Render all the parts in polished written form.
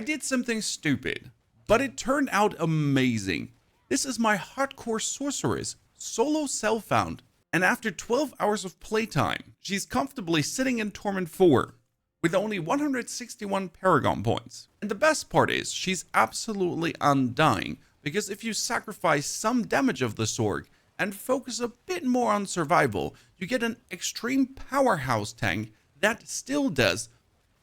did something stupid, but it turned out amazing. This is my hardcore sorceress, solo self-found, and after 12 hours of playtime, she's comfortably sitting in Torment 4 with only 161 Paragon points. And the best part is, she's absolutely undying, because if you sacrifice some damage of the Sorc and focus a bit more on survival, you get an extreme powerhouse tank that still does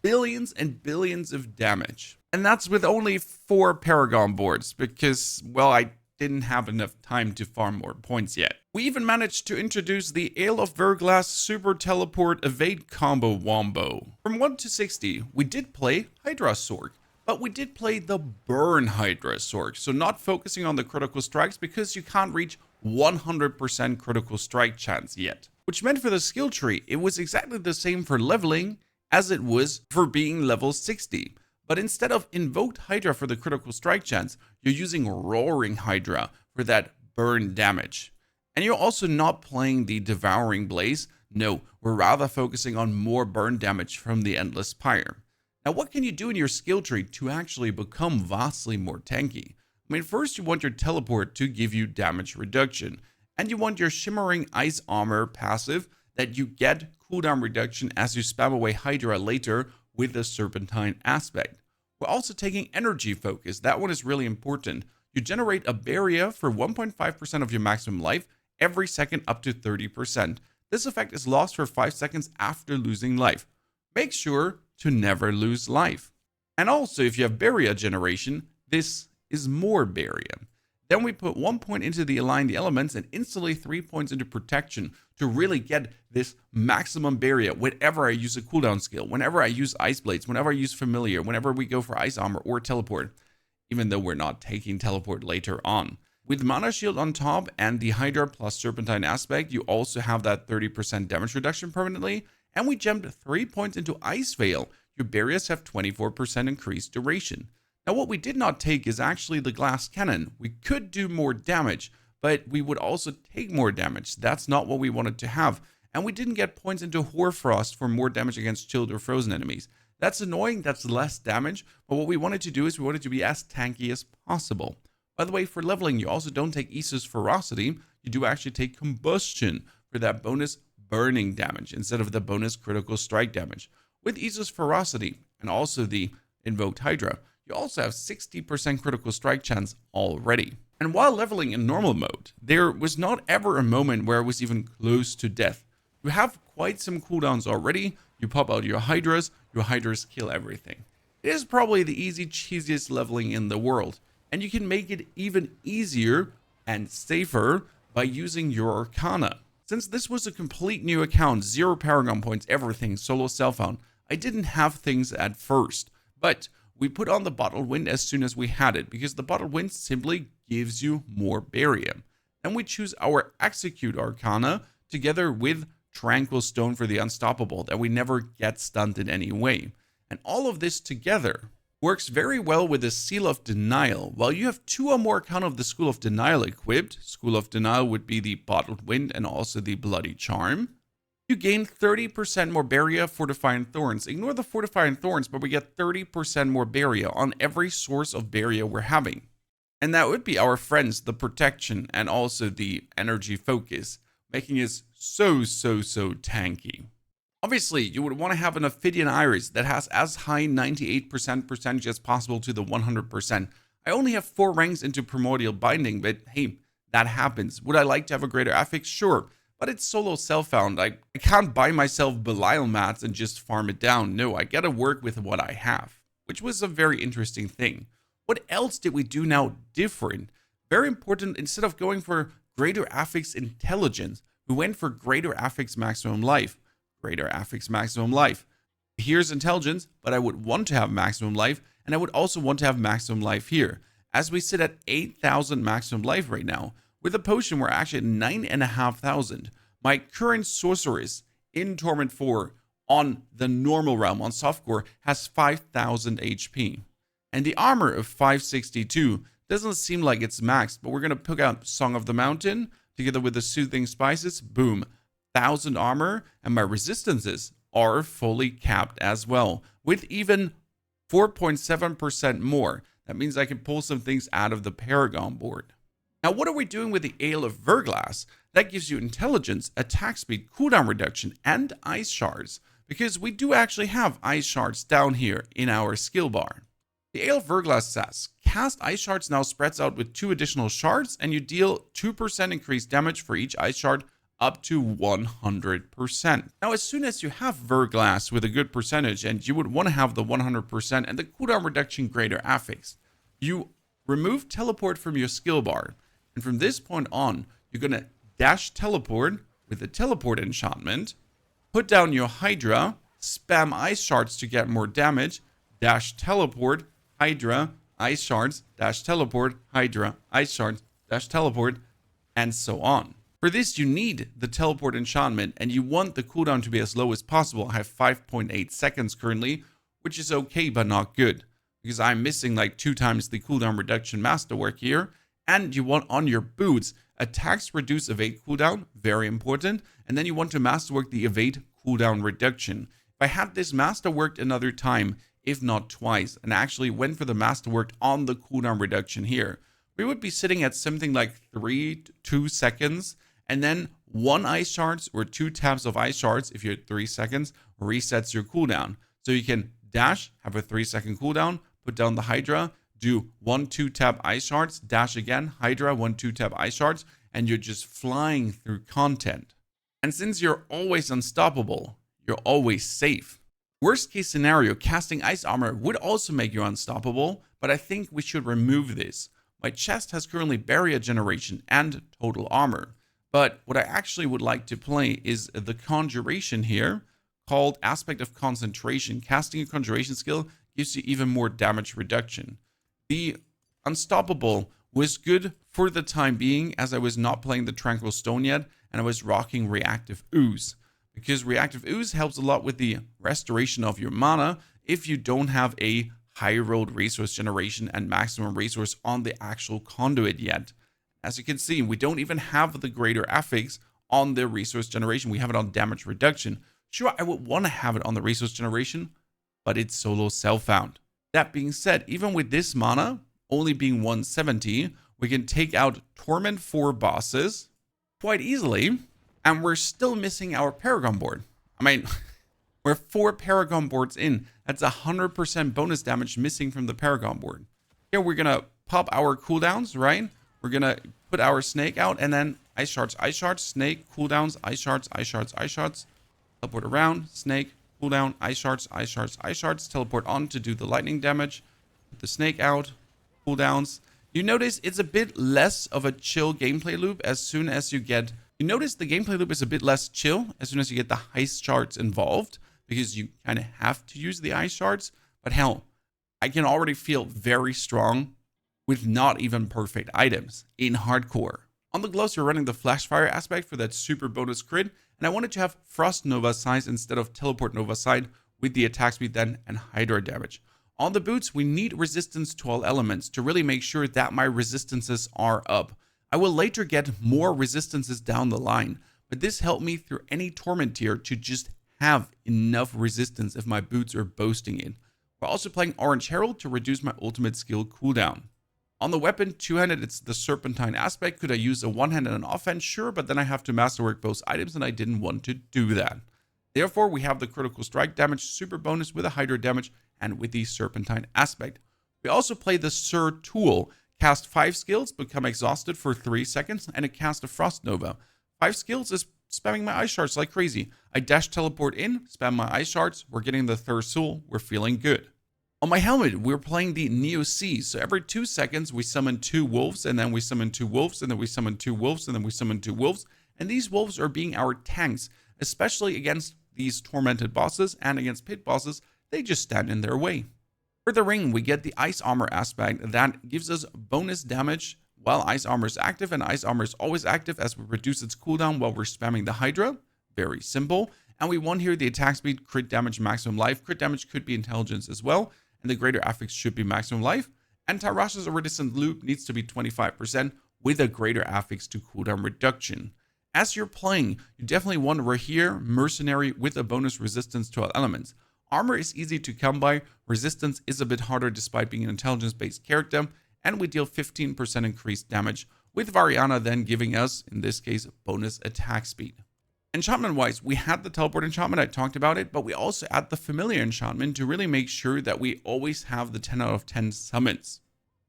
billions and billions of damage. And that's with only 4 Paragon boards, because, well, I didn't have enough time to farm more points yet. We even managed to introduce the Ale of Verglas Super Teleport Evade Combo Wombo. From 1 to 60, we did play Hydra Sorc, but we did play the Burn Hydra Sorc, so not focusing on the critical strikes because you can't reach 100% critical strike chance yet. Which meant for the skill tree, it was exactly the same for leveling as it was for being level 60. But instead of Invoked Hydra for the critical strike chance, you're using Roaring Hydra for that burn damage. And you're also not playing the Devouring Blaze. No, we're rather focusing on more burn damage from the Endless Pyre. Now, what can you do in your skill tree to actually become vastly more tanky? I mean, first you want your teleport to give you damage reduction, and you want your Shimmering Ice Armor passive that you get cooldown reduction as you spam away Hydra later with the Serpentine aspect. We're also taking Energy Focus. That one is really important. You generate a barrier for 1.5% of your maximum life every second up to 30%. This effect is lost for 5 seconds after losing life. Make sure to never lose life. And also, if you have barrier generation, this is more barrier. Then we put 1 point into the Align the Elements and instantly 3 points into Protection to really get this maximum barrier whenever I use a cooldown skill, whenever I use Ice Blades, whenever I use Familiar, whenever we go for Ice Armor or Teleport, even though we're not taking Teleport later on. With Mana Shield on top and the Hydra plus Serpentine aspect, you also have that 30% damage reduction permanently, and we jumped 3 points into Ice Veil. Your barriers have 24% increased duration. Now, what we did not take is actually the Glass Cannon. We could do more damage, but we would also take more damage. That's not what we wanted to have. And we didn't get points into Hoarfrost for more damage against chilled or frozen enemies. That's annoying, that's less damage, but what we wanted to do is we wanted to be as tanky as possible. By the way, for leveling, you also don't take Aegis Ferocity, you do actually take Combustion for that bonus burning damage instead of the bonus critical strike damage. With Aegis Ferocity and also the Invoked Hydra, you also have 60% critical strike chance already. And while leveling in normal mode, there was not ever a moment where I was even close to death. You have quite some cooldowns already, you pop out your Hydras kill everything. It is probably the easy, cheesiest leveling in the world, and you can make it even easier and safer by using your Arcana. Since this was a complete new account, 0 Paragon points, everything, solo self-found, I didn't have things at first, but we put on the Bottled Wind as soon as we had it, because the Bottled Wind simply gives you more barrier. And we choose our Execute Arcana together with Tranquil Stone for the Unstoppable, that we never get stunned in any way. And all of this together works very well with the Seal of Denial. While you have 2 or more Arcana of the School of Denial equipped, School of Denial would be the Bottled Wind and also the Bloody Charm, you gain 30% more barrier, Fortifying Thorns. Ignore the Fortifying Thorns, but we get 30% more barrier on every source of barrier we're having. And that would be our friends, the Protection and also the Energy Focus, making us so tanky. Obviously, you would want to have an Ophidian Iris that has as high 98% percentage as possible to the 100%. I only have 4 ranks into Primordial Binding, but hey, that happens. Would I like to have a greater affix? Sure. But it's solo self-found. I can't buy myself Belial mats and just farm it down. No, I gotta work with what I have, which was a very interesting thing. What else did we do now different? Very important, instead of going for greater affix intelligence, we went for greater affix maximum life. Greater affix maximum life. Here's intelligence, but I would want to have maximum life, and I would also want to have maximum life here. As we sit at 8,000 maximum life right now, with a potion, we're actually at 9,500. My current sorceress in Torment 4 on the normal realm, on softcore, has 5,000 HP. And the armor of 562 doesn't seem like it's maxed, but we're going to pick out Song of the Mountain together with the Soothing Spices. Boom. 1,000 armor, and my resistances are fully capped as well, with even 4.7% more. That means I can pull some things out of the Paragon board. Now, what are we doing with the Ale of Verglas? That gives you intelligence, attack speed, cooldown reduction, and ice shards, because we do actually have ice shards down here in our skill bar. The Ale of Verglas says, cast ice shards now spreads out with 2 additional shards, and you deal 2% increased damage for each ice shard up to 100%. Now, as soon as you have Verglas with a good percentage, and you would want to have the 100% and the cooldown reduction greater affix, you remove teleport from your skill bar. And from this point on, you're going to dash teleport with the teleport enchantment, put down your Hydra, spam ice shards to get more damage, dash teleport, Hydra, ice shards, dash teleport, Hydra, ice shards, dash teleport, and so on. For this, you need the teleport enchantment, and you want the cooldown to be as low as possible. I have 5.8 seconds currently, which is okay, but not good, because I'm missing like 2 times the cooldown reduction masterwork here. And you want on your boots, attacks reduce evade cooldown, very important. And then you want to masterwork the evade cooldown reduction. If I had this masterworked another time, if not twice, and actually went for the masterwork on the cooldown reduction here, we would be sitting at something like 3 to 2 seconds, and then 1 ice shards or 2 taps of ice shards, if you're at 3 seconds, resets your cooldown. So you can dash, have a 3-second cooldown, put down the Hydra, do 1-2 tap ice shards, dash again, Hydra, 1-2 tap ice shards, and you're just flying through content. And since you're always unstoppable, you're always safe. Worst case scenario, casting ice armor would also make you unstoppable, but I think we should remove this. My chest has currently barrier generation and total armor, but what I actually would like to play is the conjuration here, called Aspect of Concentration. Casting a conjuration skill gives you even more damage reduction. The unstoppable was good for the time being, as I was not playing the Tranquil Stone yet, and I was rocking Reactive Ooze, because Reactive Ooze helps a lot with the restoration of your mana if you don't have a high rolled resource generation and maximum resource on the actual conduit yet. As you can see, we don't even have the greater affix on the resource generation. We have it on damage reduction. Sure, I would want to have it on the resource generation, but it's solo self-found. That being said, even with this mana only being 170, we can take out Torment 4 bosses quite easily, and we're still missing our Paragon board. I mean, we're 4 Paragon boards in. That's 100% bonus damage missing from the Paragon board. Here we're gonna pop our cooldowns, right? We're gonna put our snake out, and then ice shards, snake, cooldowns, ice shards, teleport around, snake, cooldown, ice shards, teleport on to do the lightning damage, put the snake out, cooldowns. You notice it's a bit less of a chill gameplay loop as soon as you get... You notice the gameplay loop is a bit less chill as soon as you get the ice shards involved, because you kind of have to use the ice shards. But hell, I can already feel very strong with not even perfect items in hardcore. On the gloves, you're running the flash fire aspect for that super bonus crit, and I wanted to have Frost Nova size instead of Teleport Nova side with the attack speed then and Hydra damage. On the boots, we need resistance to all elements to really make sure that my resistances are up. I will later get more resistances down the line, but this helped me through any Torment tier to just have enough resistance if my boots are boasting it. We're also playing Orange Herald to reduce my ultimate skill cooldown. On the weapon, two-handed, it's the Serpentine aspect. Could I use a one-hand and an offhand? Sure, but then I have to masterwork both items, and I didn't want to do that. Therefore, we have the critical strike damage super bonus with a Hydra damage and with the Serpentine aspect. We also play the Sir Tool. Cast 5 skills, become exhausted for 3 seconds, and it casts a Frost Nova. 5 skills is spamming my ice shards like crazy. I dash teleport in, spam my ice shards, we're getting the Third Soul, we're feeling good. On my helmet, we're playing the Neo C, so every 2 seconds we summon 2 wolves, and then we summon 2 wolves, and then we summon 2 wolves, and then we summon 2 wolves, and these wolves are being our tanks, especially against these tormented bosses and against pit bosses. They just stand in their way. For the ring, we get the Ice Armor aspect that gives us bonus damage while Ice Armor is active, and Ice Armor is always active as we reduce its cooldown while we're spamming the Hydra. Very simple. And we won here the attack speed, crit damage, maximum life. Crit damage could be intelligence as well, and the greater affix should be maximum life. And Tarash's Iridescent Loop needs to be 25% with a greater affix to cooldown reduction. As you're playing, you definitely want Rahir Mercenary with a bonus resistance to all elements. Armor is easy to come by, resistance is a bit harder despite being an intelligence-based character, and we deal 15% increased damage, with Variana then giving us, in this case, bonus attack speed. Enchantment-wise, we had the teleport enchantment, I talked about it, but we also add the familiar enchantment to really make sure that we always have the 10 out of 10 summons.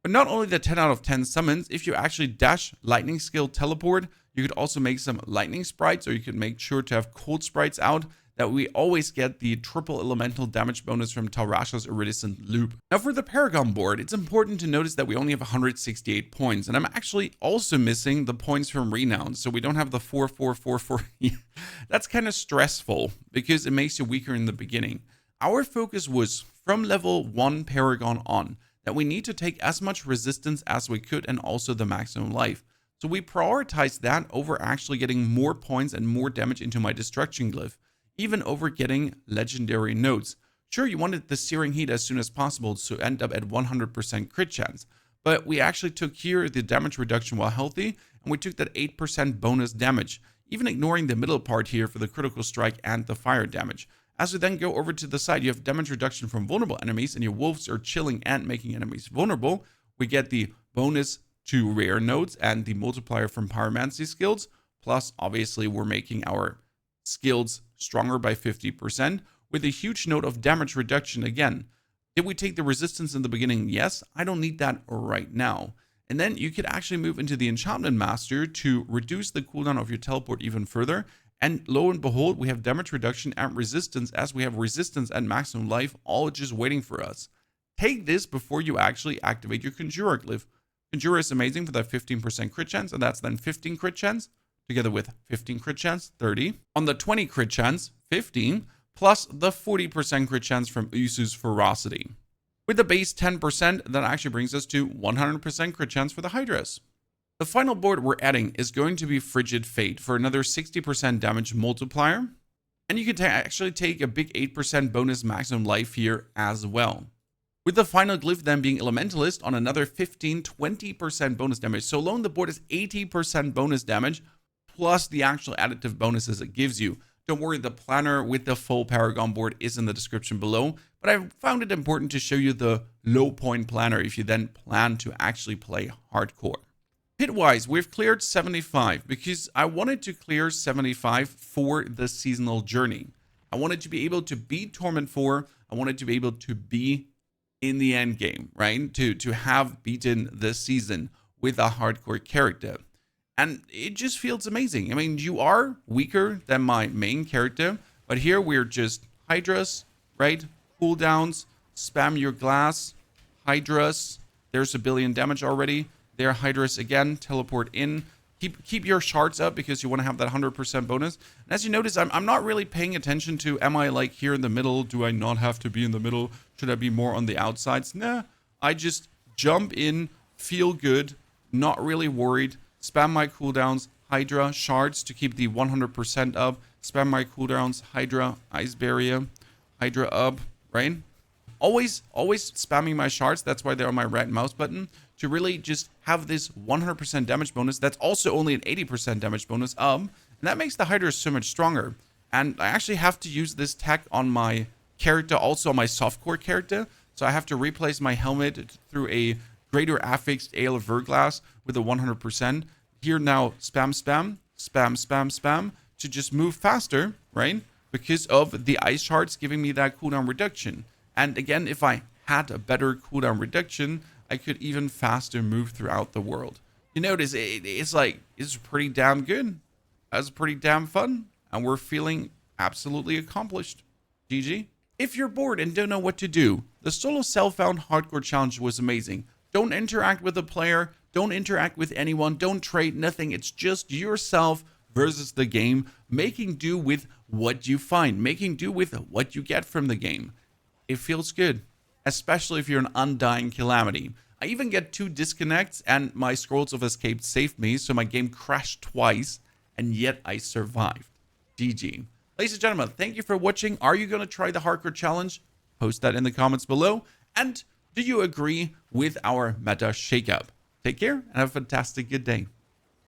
But not only the 10 out of 10 summons, if you actually dash lightning skill teleport, you could also make some lightning sprites, or you could make sure to have cold sprites out, that we always get the triple elemental damage bonus from Talrasha's iridescent loop. Now for the Paragon board, it's important to notice that we only have 168 points, and I'm actually also missing the points from Renown, so we don't have the 4-4-4-4. That's kind of stressful, because it makes you weaker in the beginning. Our focus was, from level 1 Paragon on, that we need to take as much resistance as we could and also the maximum life. So we prioritized that over actually getting more points and more damage into my destruction glyph, even over getting legendary nodes. Sure, you wanted the searing heat as soon as possible to end up at 100% crit chance, but we actually took here the damage reduction while healthy, and we took that 8% bonus damage, even ignoring the middle part here for the critical strike and the fire damage. As we then go over to the side, you have damage reduction from vulnerable enemies, and your wolves are chilling and making enemies vulnerable. We get the bonus to rare nodes and the multiplier from pyromancy skills, plus obviously we're making our skills stronger by 50%, with a huge note of damage reduction again. Did we take the resistance in the beginning? Yes, I don't need that right now. And then you could actually move into the Enchantment Master to reduce the cooldown of your teleport even further. And lo and behold, we have damage reduction and resistance, as we have resistance and maximum life all just waiting for us. Take this before you actually activate your Conjurer glyph. Conjurer is amazing for that 15% crit chance, and that's then 15 crit chance. Together with 15 crit chance, 30. On the 20 crit chance, 15, plus the 40% crit chance from Usu's Ferocity. With the base 10%, that actually brings us to 100% crit chance for the Hydras. The final board we're adding is going to be Frigid Fate for another 60% damage multiplier. And you can actually take a big 8% bonus maximum life here as well. With the final glyph then being Elementalist on another 15-20% bonus damage. So alone the board is 80% bonus damage, plus the actual additive bonuses it gives you. Don't worry, the planner with the full Paragon board is in the description below, but I found it important to show you the low point planner if you then plan to actually play hardcore. Hit-wise, we've cleared 75 because I wanted to clear 75 for the seasonal journey. I wanted to be able to beat Torment 4. I wanted to be able to be in the end game, right? To have beaten this season with a hardcore character. And it just feels amazing. I mean, you are weaker than my main character, but here we're just Hydras, right? Cooldowns, spam your glass, Hydras. There's a billion damage already. There, Hydras again, teleport in. Keep your shards up because you want to have that 100% bonus. And as you notice, I'm not really paying attention to, am I like here in the middle? Do I not have to be in the middle? Should I be more on the outsides? Nah, I just jump in, feel good, not really worried. Spam my cooldowns, Hydra, shards to keep the 100% up. Spam my cooldowns, Hydra, Ice Barrier, Hydra up, right? Always spamming my shards. That's why they're on my right mouse button. To really just have this 100% damage bonus. That's also only an 80% damage bonus. And that makes the Hydra so much stronger. And I actually have to use this tech on my character, also on my softcore character. So I have to replace my helmet through a greater affixed Ale of Verglas with a 100%. Here now, spam to just move faster, right? Because of the ice shards giving me that cooldown reduction. And again, if I had a better cooldown reduction, I could even faster move throughout the world. You notice it's pretty damn good. That's pretty damn fun. And we're feeling absolutely accomplished. GG. If you're bored and don't know what to do, the solo self-found hardcore challenge was amazing. Don't interact with a player. Don't interact with anyone. Don't trade, nothing. It's just yourself versus the game, making do with what you find, making do with what you get from the game. It feels good, especially if you're an undying calamity. I even get 2 disconnects and my Scrolls of Escape saved me, so my game crashed twice, and yet I survived. GG. Ladies and gentlemen, thank you for watching. Are you going to try the hardcore challenge? Post that in the comments below. And do you agree with our meta shakeup? Take care and have a fantastic good day.